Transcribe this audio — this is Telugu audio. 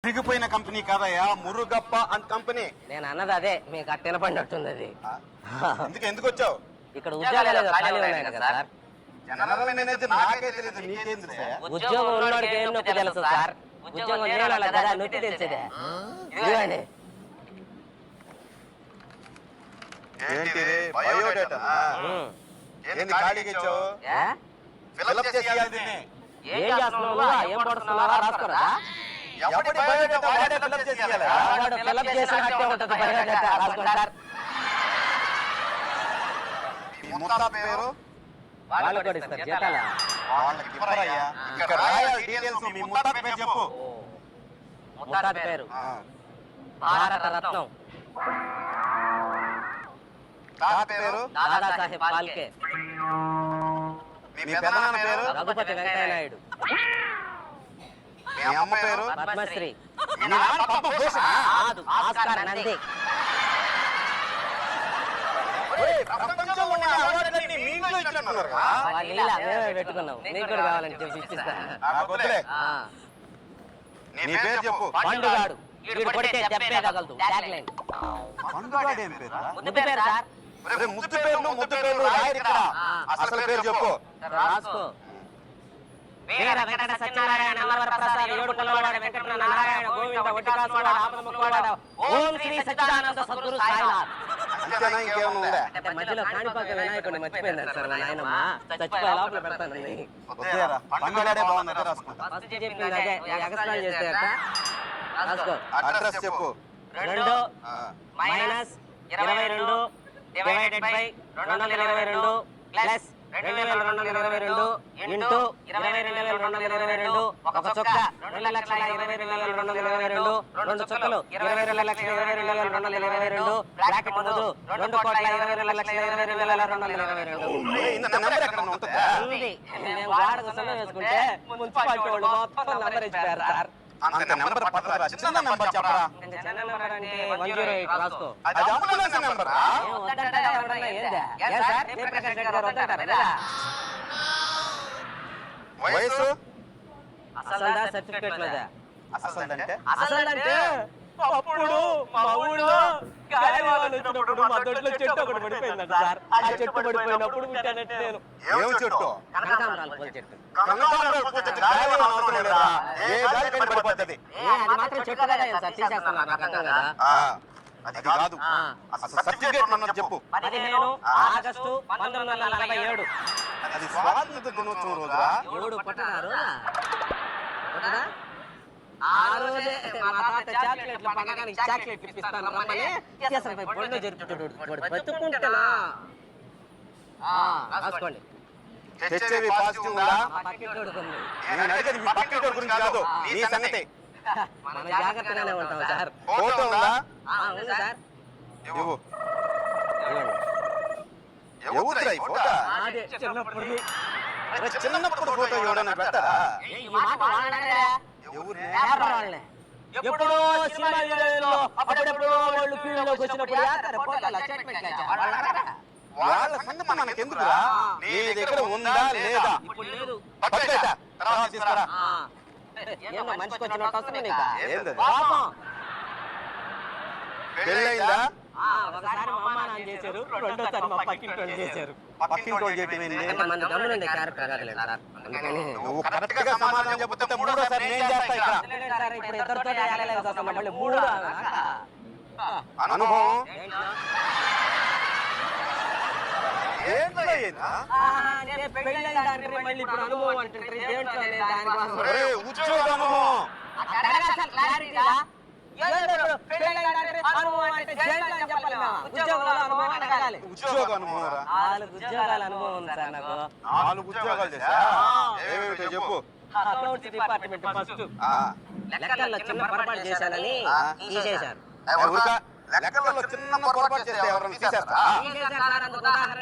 తిరిగిపోయిన కంపెనీ కాదయ్యా, మురుగప్ప అండ్ కంపెనీ. నేను అన్నది అదే, మీకు అట్టెన పడినట్టుంది అది. ఎందుకు వచ్చావు ఇక్కడ ఉద్యోగాలు ఖాళీ ఉన్నాయి కదా సార్. జనరల్ మేనేజర్ నాకే తెలియదు, నీకేం తెలుసా? ఉద్యోగం ఉన్నవాడికి ఏం నొప్పి తెలుసు సార్. ఉద్యోగం లేని వాళ్ళకి కదా నొప్పి తెలిసేదే. ఇదిగోండి. ఏంటి బయోడేటా? ఏంది ఖాళీగా ఇచ్చావు? ఫిలప్ చేసి ఇవ్వాల్సింది. ఏం చేస్తున్నావు? ఏం పడుతున్నావా? రాసుకోరా. ఎవడి బయోడేటా వాడే ఫిలప్ చేసి ఇవ్వాలి. వాడు ఫిలప్ చేసినట్టే ఉంటుంది బయోడేటా. రాసుకోండి సార్. ముత్తాత పేరు వాళ్ళు కూడా ఇస్తారు జీతాలా? వాళ్ళకి ఇవ్వరయ్యా. ఇక్కడ రాయాలి డీటెయిల్స్. మీ ముత్తాత పేరు చెప్పు. ముత్తాత పేరు భారత రత్నం తాత పేరు దాదాసాహెబ్ ఫాల్కే. మీ పెదనాన్న పేరు రఘుపతి వెంకయ్య నాయుడు. మీ అమ్మ పేరు పద్మశ్రీ. మీ నాన్న పద్మభూషణ. కాదు, ఆస్కార్ నంది. ప్రపంచంలో ఉన్న అవార్డులన్నీ మీ ఇంట్లో ఇచ్చినట్టున్నారు కదా? వాళ్ళు ఇలా మేమే పెట్టుకున్నాం. నీకు కూడా కావాలని చెప్పి ఇచ్చిస్తాను. నాకు వద్దులే. నీ పేరు చెప్పు. పండుగాడు. వీడు కొడితే దెబ్బే తగలదు. ట్యాగ్లైన్. పండుగాడు ఏం పేరు? ముద్దు పేరు సార్. ముద్దు పేర్లు రాయరు ఇక్కడ. అసలు పేరు చెప్పు. రాసుకో. వీర వెంకట సత్యనారాయణ అమర ప్రసాద్ ఏడుకొండలవాడ వెంకట నారాయణ గోవింద వడ్డికాసువాడ ఆపదముఖవాడ ఓం శ్రీ సచ్చిదానంద సద్గురు సాయినాథ్. అంతేనా? ఇంకేమైనా ఉందా? అంటే మధ్యలో కాణిపాక వినాయకుడిని మర్చిపోయింది సార్ మా నాయనమ్మ. చచ్చిపోయే లోపల పెడతానండి. వద్దేరా, పండుగాడే బాగుంది, రాసుకుంటా. ఫస్ట్ చెప్పింది అదే. ఎగస్ట్రాల్ చేస్తే అక్క రాసుకో. అడ్రస్ చెప్పు. 2 minus 22 divided by 222 plus 2222 into 22222 ఒక చుక్క 2,22,222 రెండు చుక్కలు 22,22,222 బ్రాకెట్ ముందు 2,22,22,222 ఇంత నెంబర్ ఎక్కడ ఉంటుందా? ఉంది. మేము వాడక సొమ్ము వేసుకుంటే మున్సిపాలిటీ వాళ్ళు మొత్తం నంబర్ ఇచ్చిపోయారు సార్. అంత నెంబర్ పట్టరా, చిన్న నెంబర్ చెప్పరా. చిన్న నెంబర్ అంటే 108 రాసుకో. అది అంబులెన్స్ నెంబర్. ఏం వద్దంటారా ఎవరన్నా? ఏందా? ఏ సార్ జయప్రకాష్ రెడ్డి గారు వద్దంటారా లేదా? వయసు అసలు సర్టిఫికేట్ మీద అసలు అంటే అసలు అంటే అప్పుడు మా ఊళ్ళో గాలివాన వచ్చినప్పుడు మా దొడ్లో చెట్టు ఒకటి పడిపోయిందంట సార్. ఆ చెట్టు పడిపోయినప్పుడు పుట్టానంటే నేను. ఏం చెట్టు? కనకాంబరాల పూల చెట్టు. కనకాంబరాల పూల చెట్టు గాలి అవసరం లేదా? ఏ గాలికైనా పడిపోతుంది. అది మాత్రం చెట్టు కదా సార్. తీసేస్తున్నారు నాకు అర్థం కదా. అది కాదు, అసలు సర్టిఫికేట్ ఉన్నది చెప్పు. 15 ఆగస్టు 1947. అది స్వాతంత్ర దినోత్సవం రోజురా? 7 పుట్టినారు. పుట్టదా? ఆ రోజే మా తాత చాక్లెట్లు పండగానికి చాక్లెట్లు ఇప్పిస్తాను రమ్మని కేసరిపై బొండ జరుపుతాడు. బతుకుంటేనా? రాసుకోండి. హెచ్ఐవి పాజిటివ్ ఉందా? మా పక్కింటోడు ఉంది. నేను అడిగేది మీ పక్కింటి గురించి కాదు, నీ సంగతి. మనం జాగ్రత్తగానే ఉంటాం సార్. ఫోటో ఉందా? ఉంది సార్. ఇవ్వు. ఎవరురా ఈ ఫోటో? అదే చిన్నప్పుడు. అరే, చిన్నప్పుడు ఫోటో ఎవడన్నా పెట్టారా? ఈ మాట వాడనే ఎవరిని? పేపర్ వాళ్ళనే. ఎప్పుడో సినిమా హీరోయిన్లో అప్పుడెప్పుడో వాళ్ళు ఫీల్డ్ లోకి వచ్చినప్పుడు వేస్తారు ఫోటోలు, స్టేట్మెంట్లు వేస్తారు. వాళ్ళు అడగరా? వాళ్ళ సంగతి మనకెందుకురా? నీ దగ్గర ఉందా లేదా? ఇప్పుడు లేదు. పట్టుకోట, తర్వాత తీసుకురా. ఏందో మనిషికి వచ్చినట్టు వస్తుంది నీకు. ఏందది? పాపం. పెళ్ళయిందా? ఒకసారి మా అమ్మ నాన్న చేశారు, రెండోసారి మా పక్కింటి వాళ్ళు చేశారు. పక్కింటి వాళ్ళు చెప్పింది. కొంతమంది దమ్మునుండే క్యారెక్టర్ కాదులేదు సార్. అందుకని నువ్వు కరెక్ట్ గా సమాధానం చెబుతుంటే మూడోసారి నేను చేస్తా ఇక్కడ. సార్ ఇప్పుడు ఇద్దరితో ఏడలేదు సార్. మళ్ళీ 3 అనుభవం ఏంటో? ఏంటో ఏంటా? అంటే పెళ్ళైన దానికి మళ్ళీ ఇప్పుడు అనుభవం అంటుంటారు. దేంట్లో లేదు దానికోసం. ఒరే, ఉద్యోగ అనుభవం. అడగాలి సార్ క్లారిటీగా. ఏందో ఇప్పుడు పెళ్ళైన దానికి అనుభవం అంటే దేంట్లో అని చెప్పాలి మేము. ఉద్యోగాల అనుభవం అని అడగాలి. ఉద్యోగ అనుభవం రా. 4 ఉద్యోగాల అనుభవం ఉంది సార్ నాకు. 4 ఉద్యోగాలు చేశా? ఏమేమిటో చెప్పు. Accounts department first. లెక్కల్లో చిన్న పొరపాటు చేశానని తీసేశారు. లెక్కల్లో చిన్న పొరపాటు చేస్తే ఎవరన్నా తీసేస్తా? తీసేశారు సార్. అందుకు ఉదాహరణ